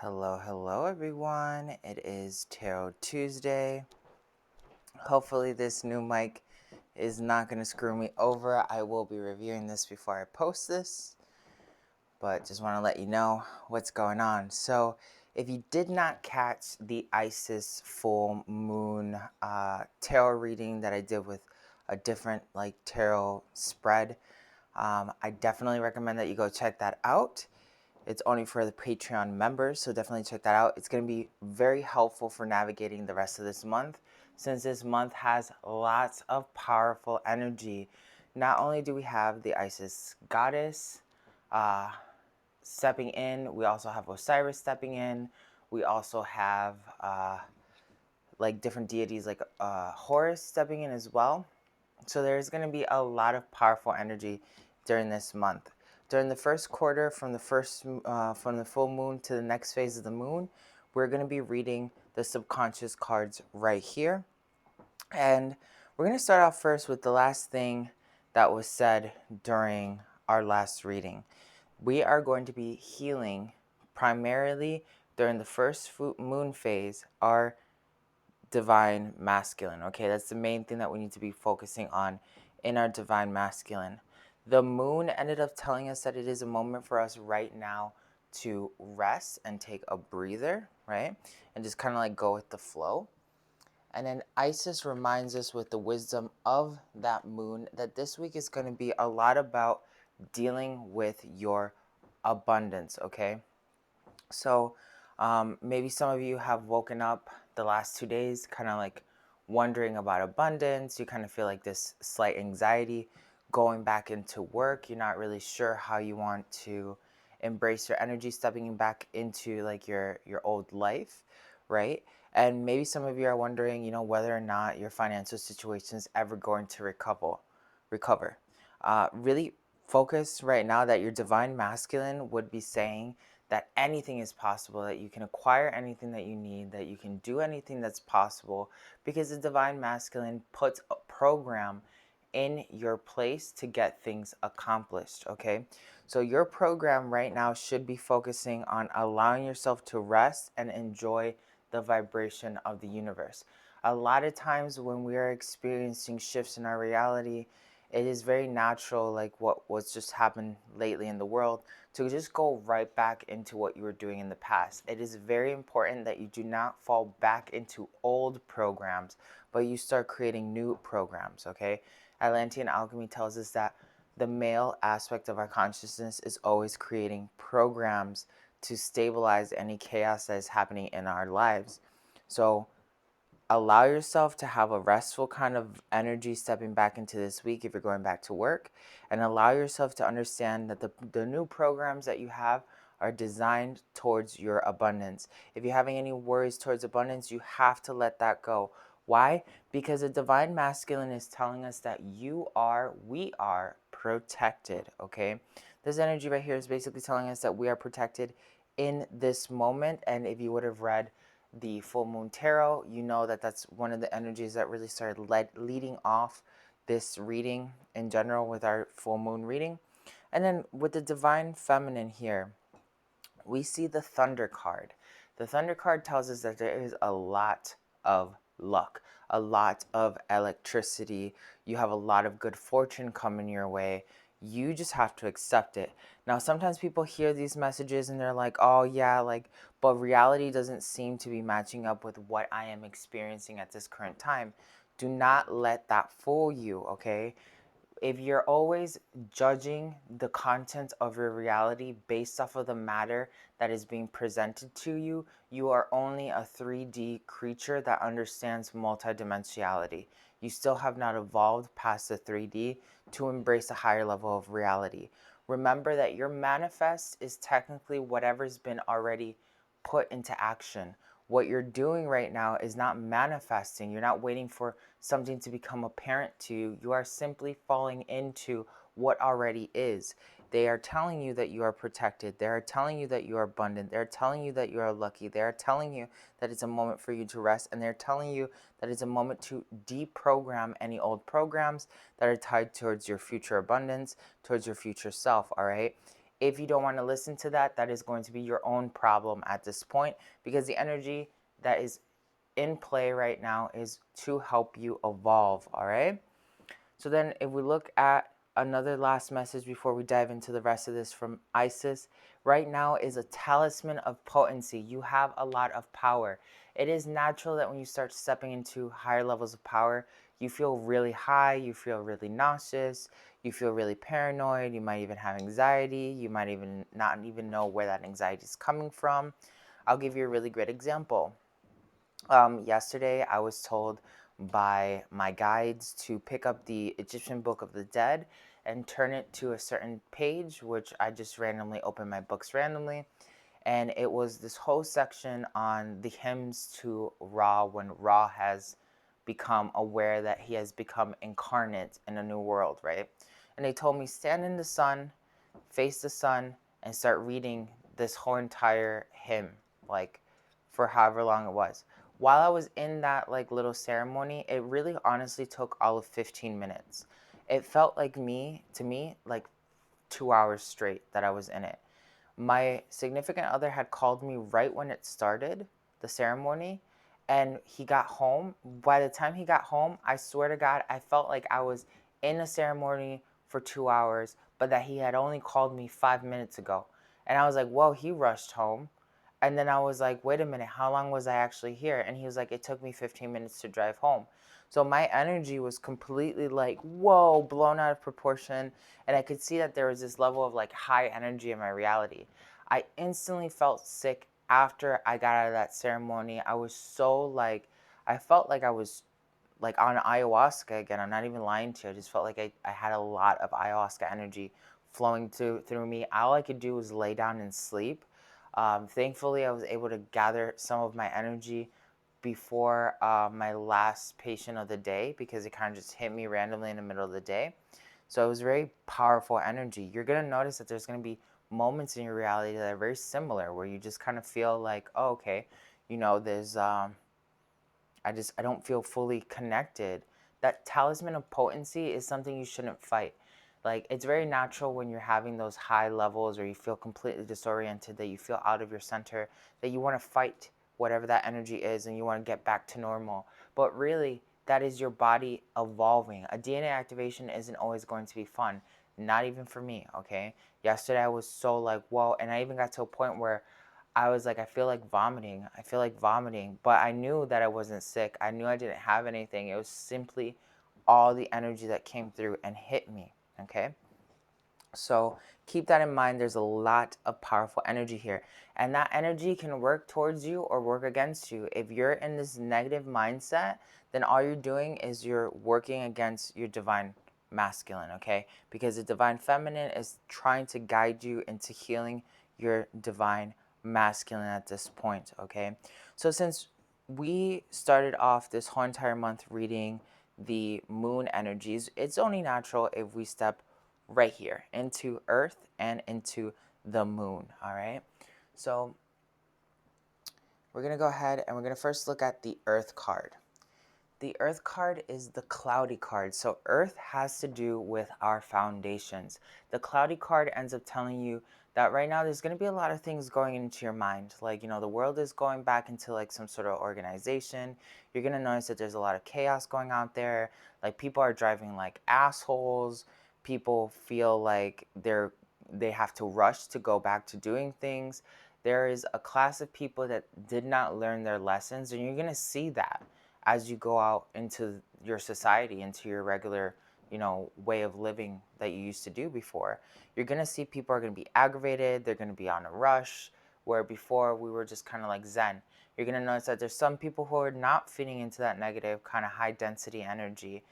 Hello everyone. It is Tarot Tuesday. Hopefully this new mic is not going to screw me over. I will be reviewing this before I post this, but just want to let you know what's going on. So if you did not catch the Isis full moon tarot reading that I did with a different tarot spread, I definitely recommend that you go check that out. It's only for the Patreon members, so definitely check that out. It's going to be very helpful for navigating the rest of this month, since this month has lots of powerful energy. Not only do we have the Isis goddess stepping in, we also have Osiris stepping in. We also have different deities like Horus stepping in as well. So there's going to be a lot of powerful energy during this month. During the first quarter, from the full moon to the next phase of the moon, we're going to be reading the subconscious cards right here. And we're going to start off first with the last thing that was said during our last reading. We are going to be healing primarily during the first moon phase our divine masculine. Okay, that's the main thing that we need to be focusing on in our divine masculine. The moon ended up telling us that it is a moment for us right now to rest and take a breather, right? And just kind of go with the flow. And then Isis reminds us with the wisdom of that moon that this week is going to be a lot about dealing with your abundance, okay? So maybe some of you have woken up the last 2 days kind of wondering about abundance. You kind of feel like this slight anxiety going back into work. You're not really sure how you want to embrace your energy, stepping back into your old life, right? And maybe some of you are wondering, whether or not your financial situation is ever going to recover. Really focus right now that your divine masculine would be saying that anything is possible, that you can acquire anything that you need, that you can do anything that's possible, because the divine masculine puts a program in your place to get things accomplished, okay? So your program right now should be focusing on allowing yourself to rest and enjoy the vibration of the universe. A lot of times when we are experiencing shifts in our reality, it is very natural, like what's just happened lately in the world, to just go right back into what you were doing in the past. It is very important that you do not fall back into old programs, but you start creating new programs, okay? Atlantean alchemy tells us that the male aspect of our consciousness is always creating programs to stabilize any chaos that is happening in our lives. So allow yourself to have a restful kind of energy stepping back into this week if you're going back to work, and allow yourself to understand that the new programs that you have are designed towards your abundance. If you're having any worries towards abundance, you have to let that go. Why? Because the divine masculine is telling us that we are protected, okay? This energy right here is basically telling us that we are protected in this moment. And if you would have read the full moon tarot, you know that that's one of the energies that really started leading off this reading in general with our full moon reading. And then with the divine feminine here, we see the thunder card. The thunder card tells us that there is a lot of luck, a lot of electricity. You have a lot of good fortune coming your way. You just have to accept it. Now, sometimes people hear these messages and they're like, oh, yeah, but reality doesn't seem to be matching up with what I am experiencing at this current time. Do not let that fool you, okay? If you're always judging the content of your reality based off of the matter that is being presented to you, you are only a 3D creature that understands multidimensionality. You still have not evolved past the 3D to embrace a higher level of reality. Remember that your manifest is technically whatever's been already put into action. What you're doing right now is not manifesting. You're not waiting for something to become apparent to you. You are simply falling into what already is. They are telling you that you are protected. They are telling you that you are abundant. They're telling you that you are lucky. They are telling you that it's a moment for you to rest. And they're telling you that it's a moment to deprogram any old programs that are tied towards your future abundance, towards your future self, all right? If you don't want to listen to that, that is going to be your own problem at this point, because the energy that is in play right now is to help you evolve, all right? So then if we look at another last message before we dive into the rest of this from Isis, right now is a talisman of potency. You have a lot of power. It is natural that when you start stepping into higher levels of power, you feel really high, you feel really nauseous, you feel really paranoid, you might even have anxiety, you might even not even know where that anxiety is coming from. I'll give you a really great example. Yesterday, I was told by my guides to pick up the Egyptian Book of the Dead and turn it to a certain page, which I just randomly opened my books randomly. And it was this whole section on the hymns to Ra when Ra has become aware that he has become incarnate in a new world, right? And they told me, stand in the sun, face the sun, and start reading this whole entire hymn, like for however long it was. While I was in that like little ceremony, it really honestly took all of 15 minutes. It felt like to me, like 2 hours straight that I was in it. My significant other had called me right when it started, the ceremony, and he got home. By the time he got home, I swear to God, I felt like I was in a ceremony for 2 hours, but that he had only called me 5 minutes ago. And I was like, whoa, he rushed home. And then I was like, wait a minute, how long was I actually here? And he was like, it took me 15 minutes to drive home. So my energy was completely like, whoa, blown out of proportion. And I could see that there was this level of like high energy in my reality. I instantly felt sick after I got out of that ceremony. I was so like, I felt like I was like on ayahuasca again. I'm not even lying to you. I just felt like I had a lot of ayahuasca energy flowing through me. All I could do was lay down and sleep. Thankfully, I was able to gather some of my energy before my last patient of the day, because it kind of just hit me randomly in the middle of the day. So it was very powerful energy. You're going to notice that there's going to be moments in your reality that are very similar, where you just kind of feel like, oh, okay, there's I don't feel fully connected. That talisman of potency is something you shouldn't fight. Like, it's very natural when you're having those high levels or you feel completely disoriented, that you feel out of your center, that you want to fight whatever that energy is and you want to get back to normal. But really, that is your body evolving. A DNA activation isn't always going to be fun. Not even for me, okay? Yesterday I was so like, whoa, and I even got to a point where I was like, I feel like vomiting. I feel like vomiting. But I knew that I wasn't sick. I knew I didn't have anything. It was simply all the energy that came through and hit me. Okay? So keep that in mind. There's a lot of powerful energy here. And that energy can work towards you or work against you. If you're in this negative mindset, then all you're doing is you're working against your divine masculine, okay? Because the divine feminine is trying to guide you into healing your divine masculine at this point, okay? So since we started off this whole entire month reading the moon energies, it's only natural if we step right here into Earth and into the moon, all right? So we're going to go ahead and we're going to first look at the Earth card. The Earth card is the cloudy card. So Earth has to do with our foundations. The cloudy card ends up telling you that right now there's going to be a lot of things going into your mind. Like, the world is going back into like some sort of organization. You're going to notice that there's a lot of chaos going out there. Like, people are driving like assholes. People feel like they have to rush to go back to doing things. There is a class of people that did not learn their lessons, and you're going to see that as you go out into your society, into your regular, way of living that you used to do before. You're going to see people are going to be aggravated. They're going to be on a rush, where before we were just kind of like zen. You're going to notice that there's some people who are not fitting into that negative kind of high density energy.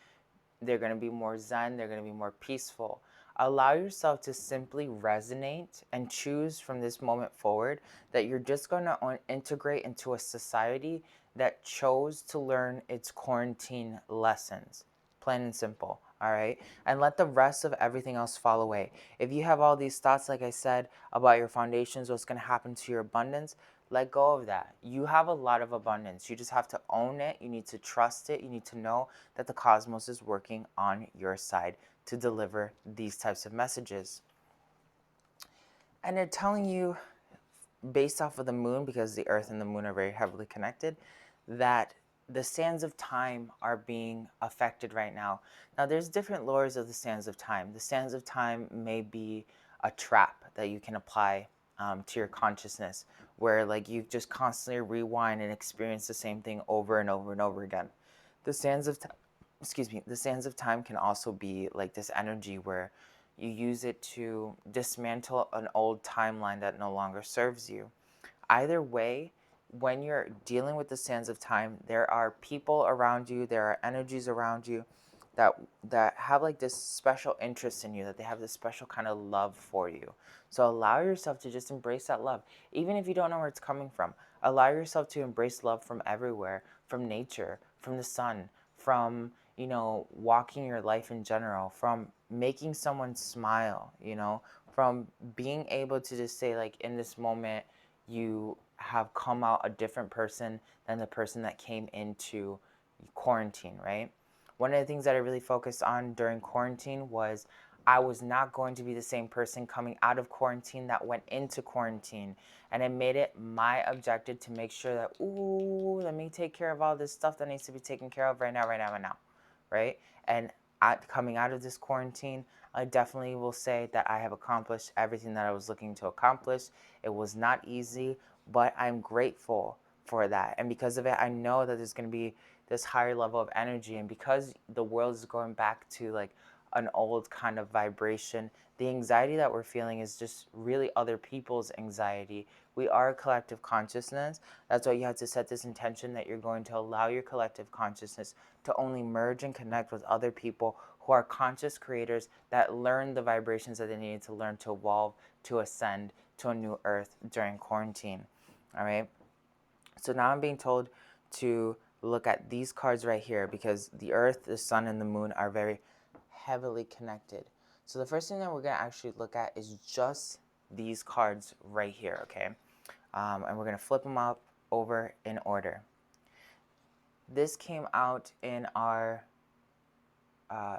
They're going to be more zen. They're going to be more peaceful. Allow yourself to simply resonate and choose from this moment forward that you're just going to integrate into a society that chose to learn its quarantine lessons. Plain and simple, all right? And let the rest of everything else fall away. If you have all these thoughts, like I said, about your foundations, what's going to happen to your abundance, let go of that. You have a lot of abundance. You just have to own it. You need to trust it. You need to know that the cosmos is working on your side to deliver these types of messages. And they're telling you, based off of the moon, because the earth and the moon are very heavily connected, that the sands of time are being affected right now. Now, there's different lores of the sands of time. The sands of time may be a trap that you can apply to your consciousness, where like you just constantly rewind and experience the same thing over and over and over again. The sands of the sands of time can also be like this energy where you use it to dismantle an old timeline that no longer serves you. Either way, when you're dealing with the sands of time, there are people around you, there are energies around you that have like this special interest in you, that they have this special kind of love for you. So allow yourself to just embrace that love, even if you don't know where it's coming from. Allow yourself to embrace love from everywhere, from nature, from the sun, from walking your life in general, from making someone smile, from being able to just say like in this moment you have come out a different person than the person that came into quarantine, right? One of the things that I really focused on during quarantine was I was not going to be the same person coming out of quarantine that went into quarantine. And it made it my objective to make sure that, ooh, let me take care of all this stuff that needs to be taken care of right now, right now, right now, right? And coming out of this quarantine, I definitely will say that I have accomplished everything that I was looking to accomplish. It was not easy, but I'm grateful for that. And because of it, I know that there's going to be this higher level of energy. And because the world is going back to like an old kind of vibration, the anxiety that we're feeling is just really other people's anxiety. We are a collective consciousness. That's why you have to set this intention that you're going to allow your collective consciousness to only merge and connect with other people who are conscious creators that learn the vibrations that they needed to learn to evolve, to ascend to a new earth during quarantine. All right. So now I'm being told to look at these cards right here because the earth, the sun, and the moon are very heavily connected. So the first thing that we're going to actually look at is just these cards right here, okay? And we're going to flip them up over in order. This came out in our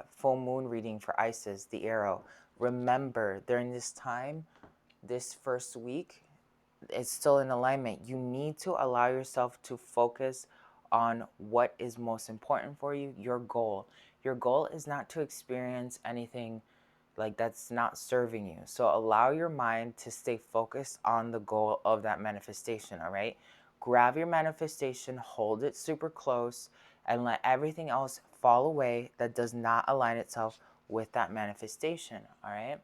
full moon reading for Isis, the arrow. Remember, during this time, this first week, it's still in alignment. You need to allow yourself to focus on what is most important for you, your goal. Your goal is not to experience anything like that's not serving you. So allow your mind to stay focused on the goal of that manifestation, all right? Grab your manifestation, hold it super close, and let everything else fall away that does not align itself with that manifestation, all right?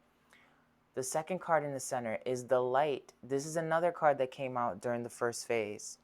The second card in the center is the light. This is another card that came out during the first phase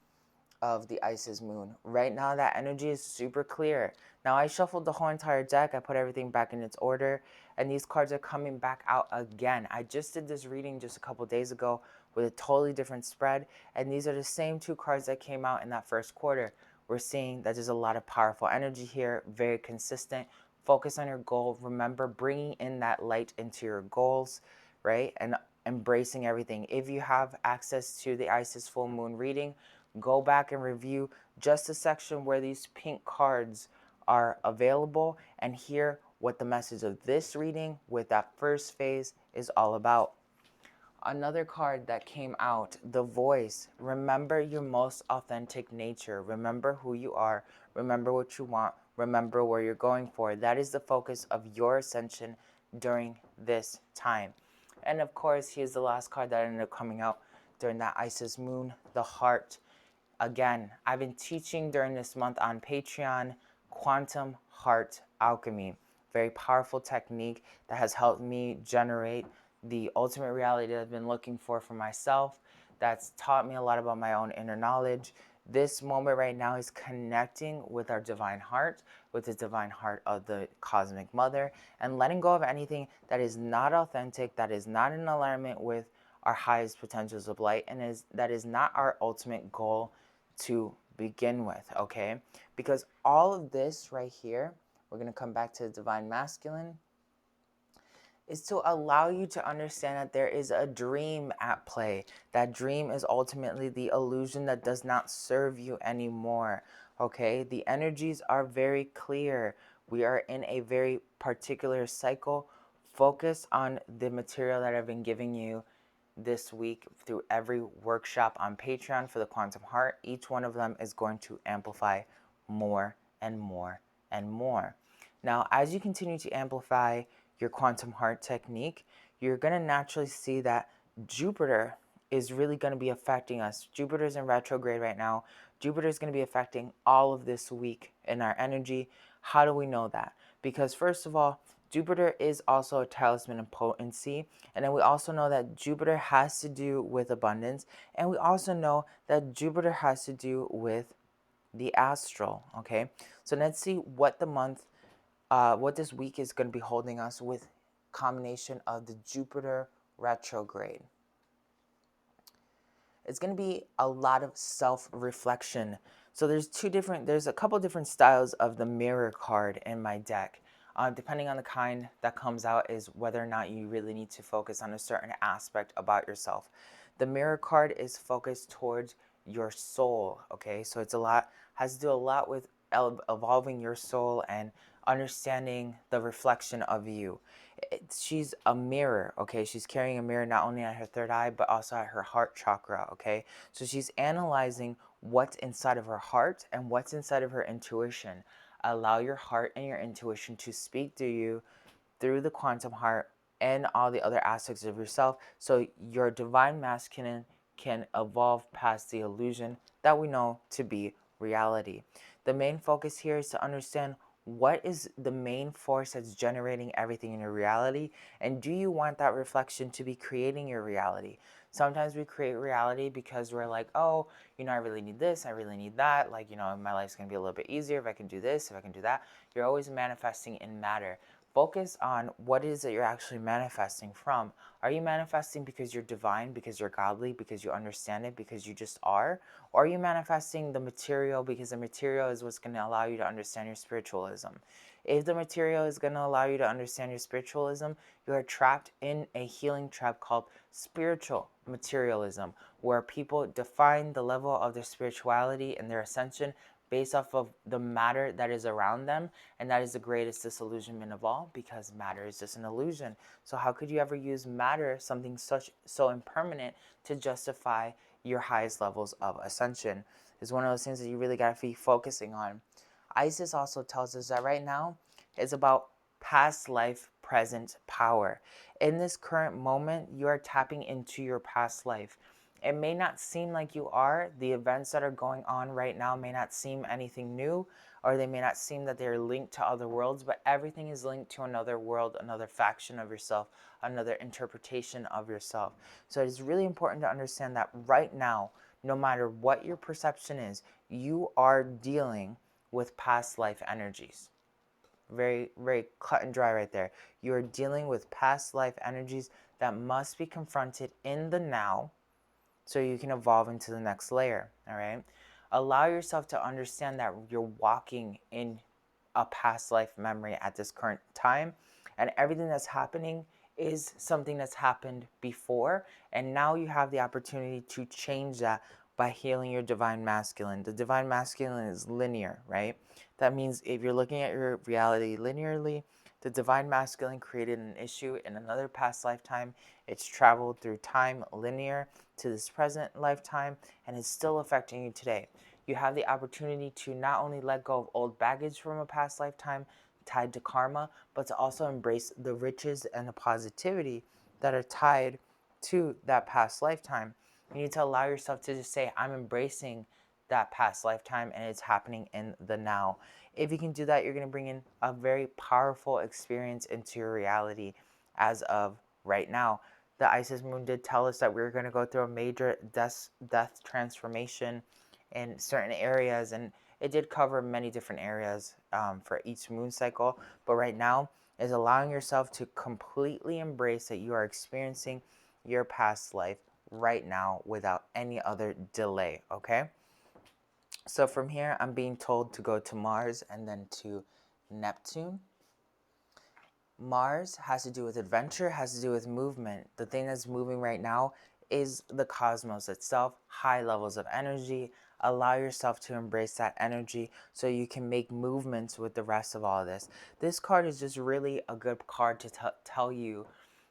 of the Isis moon. Right now, that energy is super clear. Now, I shuffled the whole entire deck. I put everything back in its order, and these cards are coming back out again. I just did this reading just a couple days ago with a totally different spread, and these are the same two cards that came out in that first quarter. We're seeing that there's a lot of powerful energy here, very consistent. Focus on your goal. Remember bringing in that light into your goals, right? And embracing everything. If you have access to the Isis full moon reading, go back and review just the section where these pink cards are available and hear what the message of this reading with that first phase is all about. Another card that came out, the voice. Remember your most authentic nature. Remember who you are. Remember what you want. Remember where you're going for. That is the focus of your ascension during this time. And of course, here's the last card that ended up coming out during that Isis moon, the heart. Again, I've been teaching during this month on Patreon quantum heart alchemy. Very powerful technique that has helped me generate the ultimate reality that I've been looking for myself. That's taught me a lot about my own inner knowledge. This moment right now is connecting with our divine heart, with the divine heart of the cosmic mother, and letting go of anything that is not authentic, that is not in alignment with our highest potentials of light, and that is not our ultimate goal to begin with, okay? Because all of this right here, we're going to come back to the divine masculine, is to allow you to understand that there is a dream at play. That dream is ultimately the illusion that does not serve you anymore, okay? The energies are very clear. We are in a very particular cycle. Focus on the material that I've been giving you this week through every workshop on Patreon for the Quantum Heart. Each one of them is going to amplify more and more and more. Now, as you continue to amplify your Quantum Heart technique, you're going to naturally see that Jupiter is really going to be affecting us. Jupiter's in retrograde right now. Jupiter is going to be affecting all of this week in our energy. How do we know that? Because first of all, Jupiter is also a talisman of potency. And then we also know that Jupiter has to do with abundance. And we also know that Jupiter has to do with the astral. Okay, so let's see what what this week is going to be holding us with combination of the Jupiter retrograde. It's going to be a lot of self-reflection. So there's a couple different styles of the mirror card in my deck. Depending on the kind that comes out is whether or not you really need to focus on a certain aspect about yourself. The mirror card is focused towards your soul, okay? So has to do a lot with evolving your soul and understanding the reflection of you. She's a mirror, okay? She's carrying a mirror not only at her third eye, but also at her heart chakra, okay? So she's analyzing what's inside of her heart and what's inside of her intuition. Allow your heart and your intuition to speak to you through the quantum heart and all the other aspects of yourself, so your divine masculine can evolve past the illusion that we know to be reality. The main focus here is to understand what is the main force that's generating everything in your reality, and do you want that reflection to be creating your reality? Sometimes we create reality because we're like, oh, I really need this, I really need that, like, my life's gonna be a little bit easier if I can do this, if I can do that. You're always manifesting in matter. Focus on what it is that you're actually manifesting from. Are you manifesting because you're divine, because you're godly, because you understand it, because you just are? Or are you manifesting the material because the material is what's going to allow you to understand your spiritualism? If the material is going to allow you to understand your spiritualism, you are trapped in a healing trap called spiritual materialism, where people define the level of their spirituality and their ascension based off of the matter that is around them, and that is the greatest disillusionment of all, because matter is just an illusion. So how could you ever use matter, something so impermanent, to justify your highest levels of ascension? Is one of those things that you really got to be focusing on. Isis also tells us that right now is about past life, present power. In this current moment, you are tapping into your past life. It may not seem like you are. The events that are going on right now may not seem anything new, or they may not seem that they're linked to other worlds, but everything is linked to another world, another faction of yourself, another interpretation of yourself. So it is really important to understand that right now, no matter what your perception is, you are dealing with past life energies. Very, very cut and dry right there. You are dealing with past life energies that must be confronted in the now, so you can evolve into the next layer. All right, allow yourself to understand that you're walking in a past life memory at this current time, and everything that's happening is something that's happened before, and now you have the opportunity to change that by healing your divine masculine. The divine masculine is linear, right? That means if you're looking at your reality linearly, the divine masculine created an issue in another past lifetime. It's traveled through time linear to this present lifetime, and it's still affecting you today. You have the opportunity to not only let go of old baggage from a past lifetime tied to karma, but to also embrace the riches and the positivity that are tied to that past lifetime. You need to allow yourself to just say, I'm embracing that past lifetime and it's happening in the now. If you can do that, you're going to bring in a very powerful experience into your reality as of right now. The Isis moon did tell us that we were going to go through a major death transformation in certain areas, and it did cover many different areas for each moon cycle. But right now is allowing yourself to completely embrace that you are experiencing your past life right now without any other delay, okay? So from here, I'm being told to go to Mars and then to Neptune. Mars has to do with adventure, has to do with movement. The thing that's moving right now is the cosmos itself, high levels of energy. Allow yourself to embrace that energy so you can make movements with the rest of all of this. This card is just really a good card to tell you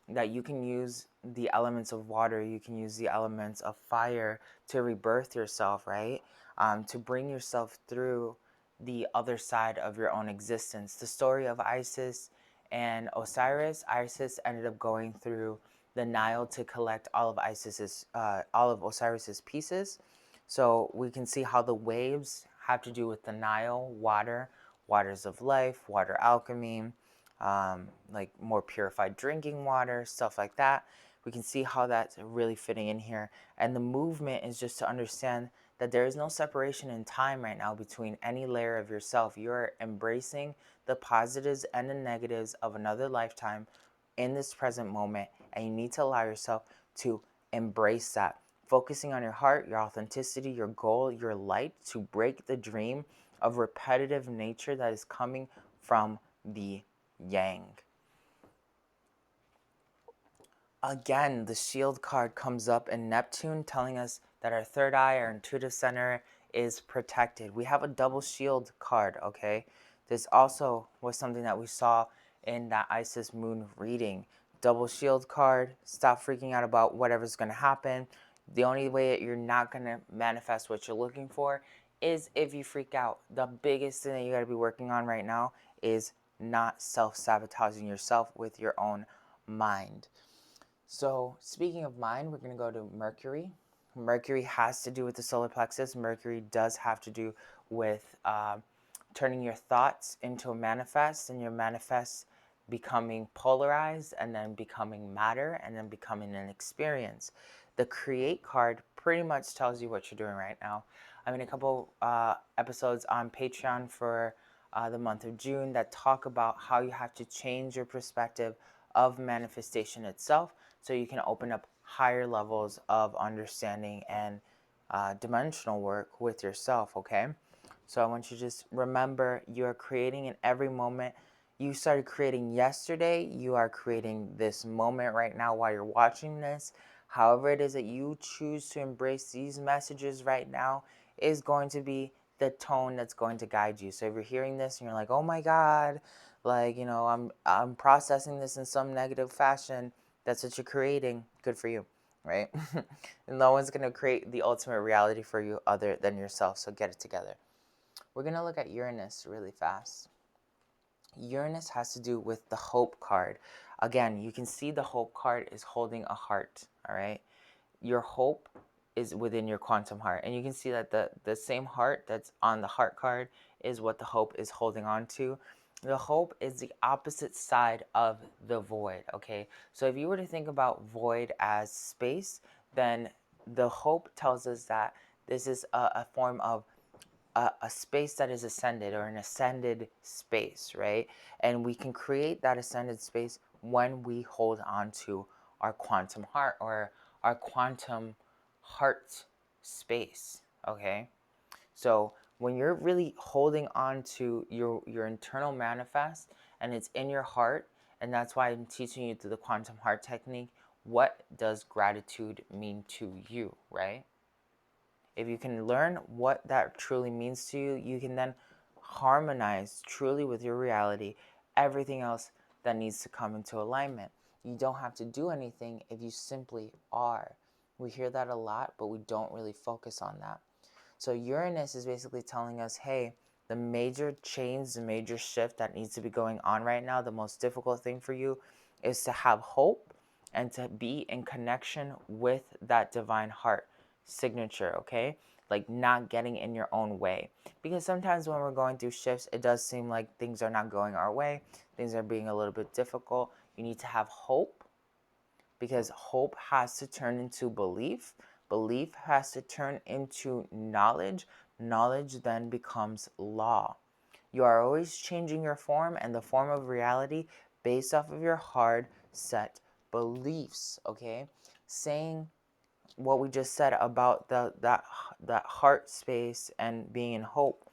that you can use the elements of water, you can use the elements of fire to rebirth yourself, right? To bring yourself through the other side of your own existence. The story of Isis and Osiris. Isis ended up going through the Nile to collect all of Osiris's pieces. So we can see how the waves have to do with the Nile, water, waters of life, water alchemy, like more purified drinking water, stuff like that. We can see how that's really fitting in here. And the movement is just to understand that there is no separation in time right now between any layer of yourself. You're embracing the positives and the negatives of another lifetime in this present moment, and you need to allow yourself to embrace that. Focusing on your heart, your authenticity, your goal, your light to break the dream of repetitive nature that is coming from the yang. Again, the shield card comes up in Neptune, telling us that our third eye, our intuitive center, is protected. We have a double shield card, okay? This also was something that we saw in that Isis moon reading. Double shield card, stop freaking out about whatever's going to happen. The only way that you're not going to manifest what you're looking for is if you freak out. The biggest thing that you got to be working on right now is not self-sabotaging yourself with your own mind. So speaking of mind, we're going to go to Mercury. Mercury has to do with the solar plexus. Mercury does have to do with turning your thoughts into a manifest, and your manifest becoming polarized, and then becoming matter, and then becoming an experience. The create card pretty much tells you what you're doing right now. I mean, a couple episodes on Patreon for the month of June that talk about how you have to change your perspective of manifestation itself so you can open up higher levels of understanding and dimensional work with yourself, okay? So I want you to just remember you are creating in every moment. You started creating yesterday. You are creating this moment right now while you're watching this. However it is that you choose to embrace these messages right now is going to be the tone that's going to guide you. So if you're hearing this and you're like, oh my God, like, you know, I'm processing this in some negative fashion, that's what you're creating. Good for you, right? No one's going to create the ultimate reality for you other than yourself, so get it together. We're going to look at Uranus really fast. Uranus has to do with the hope card. Again, you can see the hope card is holding a heart, all right? Your hope is within your quantum heart. And you can see that the same heart that's on the heart card is what the hope is holding on to. The hope is the opposite side of the void, okay? So if you were to think about void as space, then the hope tells us that this is a form of a space that is ascended, or an ascended space, right? And we can create that ascended space when we hold on to our quantum heart, or our quantum heart space, okay? So when you're really holding on to your internal manifest and it's in your heart, and that's why I'm teaching you through the quantum heart technique, what does gratitude mean to you, right? If you can learn what that truly means to you, you can then harmonize truly with your reality everything else that needs to come into alignment. You don't have to do anything if you simply are. We hear that a lot, but we don't really focus on that. So Uranus is basically telling us, hey, the major change, the major shift that needs to be going on right now, the most difficult thing for you is to have hope and to be in connection with that divine heart signature, okay? Like not getting in your own way. Because sometimes when we're going through shifts, it does seem like things are not going our way. Things are being a little bit difficult. You need to have hope, because hope has to turn into belief. Belief has to turn into knowledge. Knowledge then becomes law. You are always changing your form and the form of reality based off of your hard set beliefs, okay? Saying what we just said about that heart space and being in hope.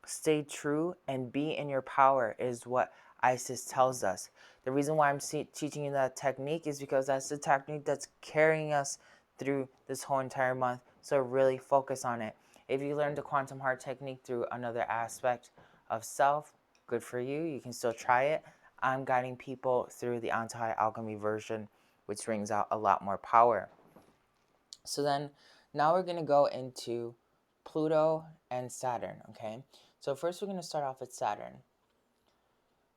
Stay true and be in your power is what Isis tells us. The reason why I'm teaching you that technique is because that's the technique that's carrying us through this whole entire month. So really focus on it. If you learned the quantum heart technique through another aspect of self, good for you. You can still try it. I'm guiding people through the anti-alchemy version which brings out a lot more power. So then now we're going to go into Pluto and Saturn, okay? So first we're going to start off with Saturn.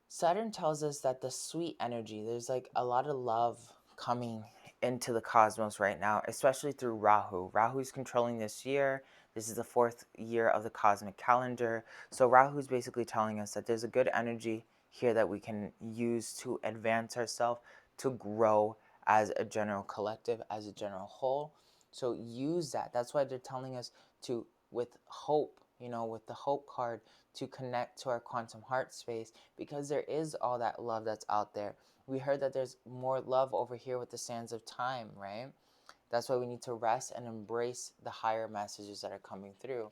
Saturn tells us that the sweet energy, there's like a lot of love coming into the cosmos right now, especially through Rahu. Rahu's controlling this year. This is the 4th year of the cosmic calendar. So Rahu's basically telling us that there's a good energy here that we can use to advance ourselves, to grow as a general collective, as a general whole. So use that. That's why they're telling us to, with hope, with the hope card, to connect to our quantum heart space, because there is all that love that's out there. We heard that there's more love over here with the sands of time, right? That's why we need to rest and embrace the higher messages that are coming through.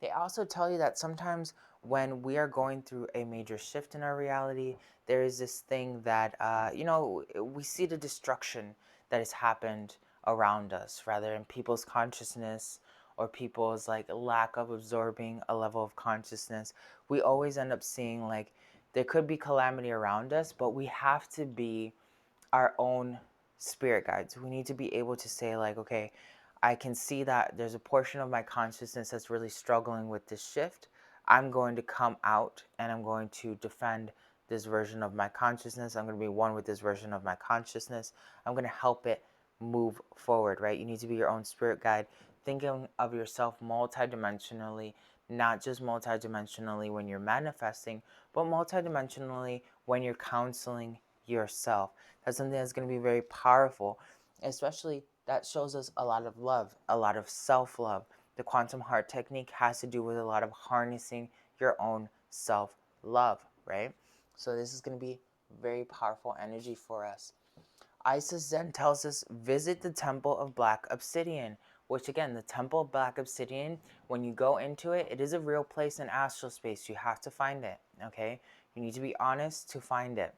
They also tell you that sometimes when we are going through a major shift in our reality, there is this thing that, we see the destruction that has happened around us, rather in people's consciousness or people's like lack of absorbing a level of consciousness. We always end up seeing like there could be calamity around us, but we have to be our own spirit guides. We need to be able to say like, okay, I can see that there's a portion of my consciousness that's really struggling with this shift. I'm going to come out and I'm going to defend this version of my consciousness. I'm going to be one with this version of my consciousness. I'm going to help it move forward, right? You need to be your own spirit guide, thinking of yourself multidimensionally, not just multidimensionally when you're manifesting, but multidimensionally when you're counseling yourself. That's something that's going to be very powerful, especially that shows us a lot of love, a lot of self-love. The quantum heart technique has to do with a lot of harnessing your own self-love, right? So this is going to be very powerful energy for us. Isis then tells us, visit the Temple of Black Obsidian, which again, the Temple of Black Obsidian, when you go into it, it is a real place in astral space. You have to find it, okay? You need to be honest to find it.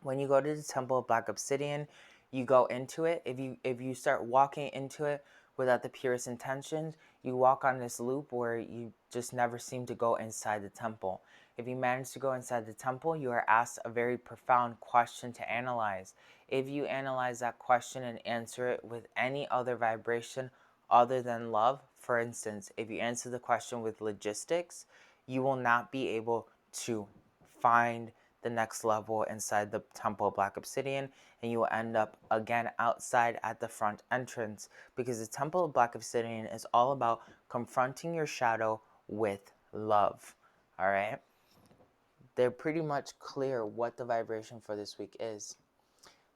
When you go to the Temple of Black Obsidian, you go into it. If you start walking into it without the purest intentions, you walk on this loop where you just never seem to go inside the temple. If you manage to go inside the temple, you are asked a very profound question to analyze. If you analyze that question and answer it with any other vibration other than love, for instance, if you answer the question with logistics, you will not be able to find the next level inside the Temple of Black Obsidian, and you will end up again outside at the front entrance, because the Temple of Black Obsidian is all about confronting your shadow with love. All right, they're pretty much clear what the vibration for this week is.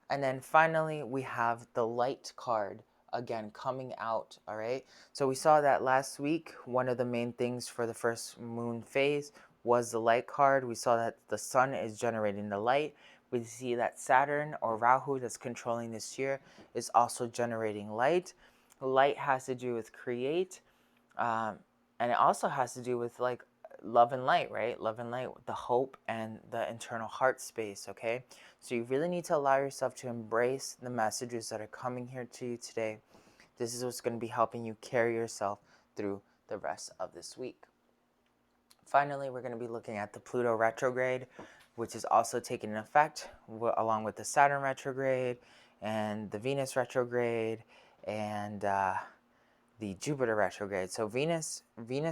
And then finally we have the light card again coming out. All right, so we saw that last week one of the main things for the first moon phase was the light card. We saw that the sun is generating the light. We see that Saturn, or Rahu, that's controlling this year, is also generating light. Light has to do with create, um, and it also has to do with like love and light, right? Love and light, the hope and the internal heart space, okay? So you really need to allow yourself to embrace the messages that are coming here to you today. This is what's going to be helping you carry yourself through the rest of this week. Finally, we're going to be looking at the Pluto retrograde, which is also taking effect along with the Saturn retrograde and the Venus retrograde and the Jupiter retrograde. So Venus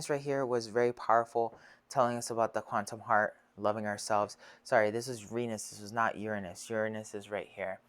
right here was very powerful, telling us about the quantum heart, loving ourselves. Sorry, this is Venus. This was not Uranus. Uranus is right here.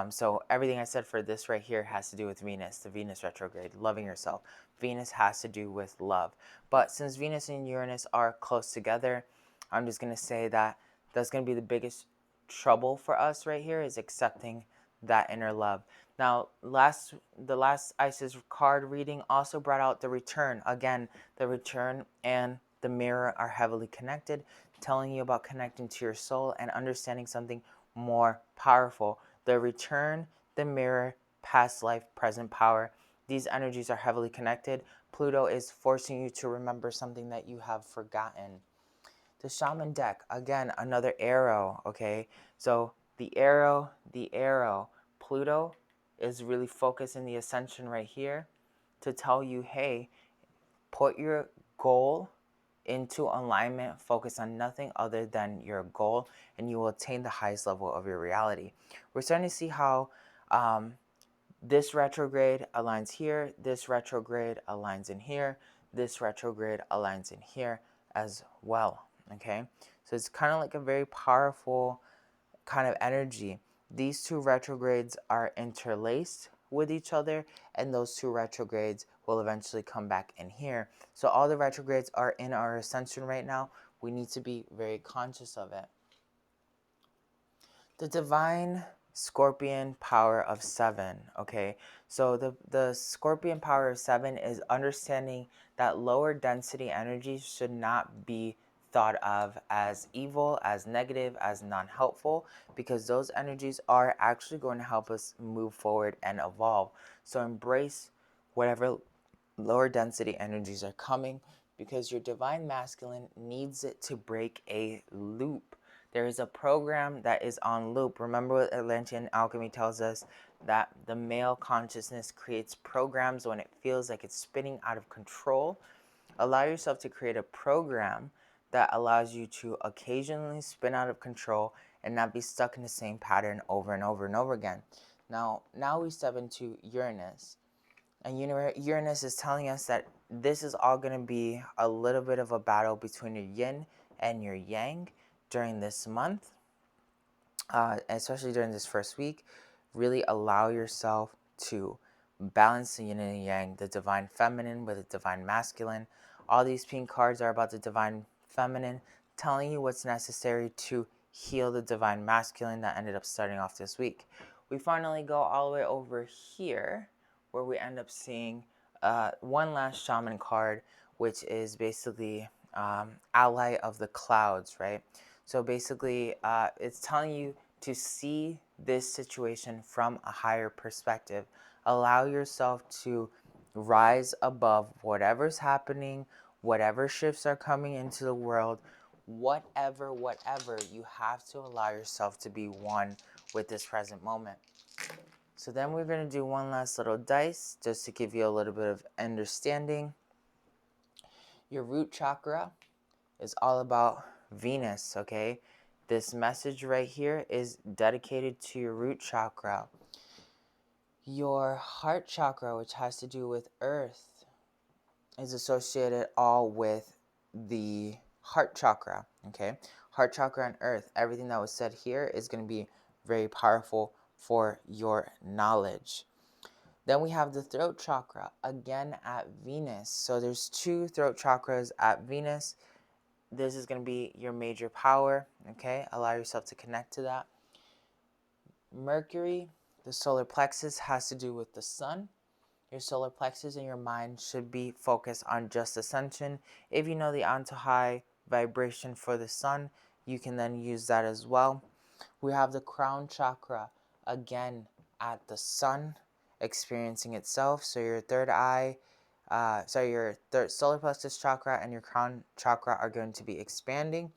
So everything I said for this right here has to do with Venus, the Venus retrograde, loving yourself. Venus has to do with love. But since Venus and Uranus are close together, I'm just going to say that that's going to be the biggest trouble for us right here, is accepting that inner love. Now, the last Isis card reading also brought out the return. Again, the return and the mirror are heavily connected, telling you about connecting to your soul and understanding something more powerful. The return, the mirror, past life, present power. These energies are heavily connected. Pluto is forcing you to remember something that you have forgotten. The shaman deck, again, another arrow, okay? So the arrow, Pluto is really focusing the ascension right here to tell you, hey, put your goal into alignment, focus on nothing other than your goal, and you will attain the highest level of your reality. We're starting to see how This retrograde aligns here, this retrograde aligns in here, this retrograde aligns in here as well, okay? So it's kind of like a very powerful kind of energy. These two retrogrades are interlaced with each other, and those two retrogrades will eventually come back in here. So all the retrogrades are in our ascension right now. We need to be very conscious of it. The divine scorpion power of 7, okay? So the scorpion power of 7 is understanding that lower density energies should not be thought of as evil, as negative, as non-helpful, because those energies are actually going to help us move forward and evolve. So embrace whatever lower density energies are coming, because your divine masculine needs it to break a loop. There is a program that is on loop. Remember what Atlantean alchemy tells us, that the male consciousness creates programs when it feels like it's spinning out of control. Allow yourself to create a program that allows you to occasionally spin out of control and not be stuck in the same pattern over and over and over again. Now we step into Uranus. And Uranus is telling us that this is all going to be a little bit of a battle between your yin and your yang during this month, especially during this first week. Really allow yourself to balance the yin and the yang, the divine feminine with the divine masculine. All these pink cards are about the divine feminine, telling you what's necessary to heal the divine masculine that ended up starting off this week. We finally go all the way over here, where we end up seeing one last shaman card, which is basically ally of the clouds, right? So basically, it's telling you to see this situation from a higher perspective. Allow yourself to rise above whatever's happening, whatever shifts are coming into the world, whatever, you have to allow yourself to be one with this present moment. So then we're going to do one last little dice just to give you a little bit of understanding. Your root chakra is all about Venus, okay? This message right here is dedicated to your root chakra. Your heart chakra, which has to do with earth, is associated all with the heart chakra, okay? Heart chakra and earth, everything that was said here is going to be very powerful for your knowledge. Then we have the throat chakra, again at Venus. So there's two throat chakras at Venus. This is going to be your major power, okay? Allow yourself to connect to that. Mercury, the solar plexus, has to do with the sun. Your solar plexus in your mind should be focused on just ascension. If you know the Anto-high vibration for the sun, you can then use that as well. We have the crown chakra, again at the sun, experiencing itself. So your third eye, your third solar plexus chakra and your crown chakra are going to be expanding.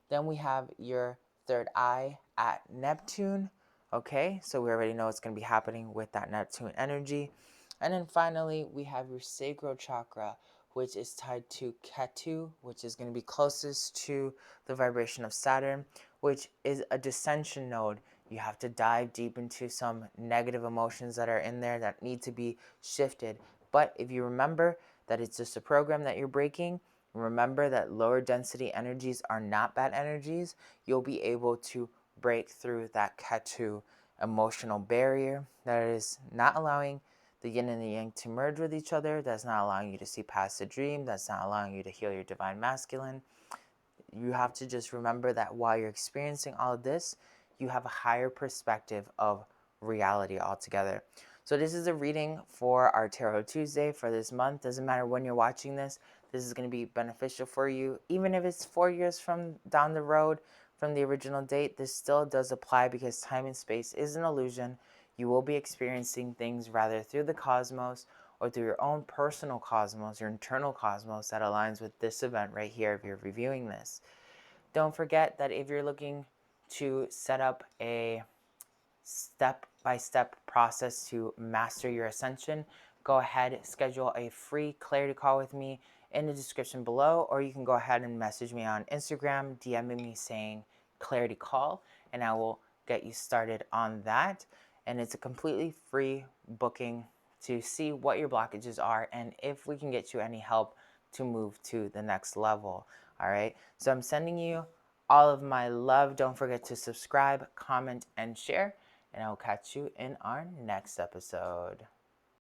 Then we have your third eye at Neptune. Okay, so we already know what's going to be happening with that Neptune energy. And then finally, we have your sacral chakra, which is tied to Ketu, which is going to be closest to the vibration of Saturn, which is a dissension node. You have to dive deep into some negative emotions that are in there that need to be shifted. But if you remember that it's just a program that you're breaking, remember that lower density energies are not bad energies, you'll be able to break through that Ketu emotional barrier that is not allowing the yin and the yang to merge with each other, that's not allowing you to see past the dream, that's not allowing you to heal your divine masculine. You have to just remember that while you're experiencing all of this, you have a higher perspective of reality altogether. So this is a reading for our Tarot Tuesday for this month. Doesn't matter when you're watching this, this is going to be beneficial for you. Even if it's 4 years from down the road from the original date, this still does apply because time and space is an illusion. You will be experiencing things rather through the cosmos or through your own personal cosmos, your internal cosmos that aligns with this event right here if you're reviewing this. Don't forget that if you're looking to set up a step-by-step process to master your ascension, go ahead, schedule a free clarity call with me in the description below, or you can go ahead and message me on Instagram, DMing me saying clarity call, and I will get you started on that. and it's a completely free booking to see what your blockages are and if we can get you any help to move to the next level. All right, so I'm sending you all of my love. Don't forget to subscribe, comment, and share, and I'll catch you in our next episode.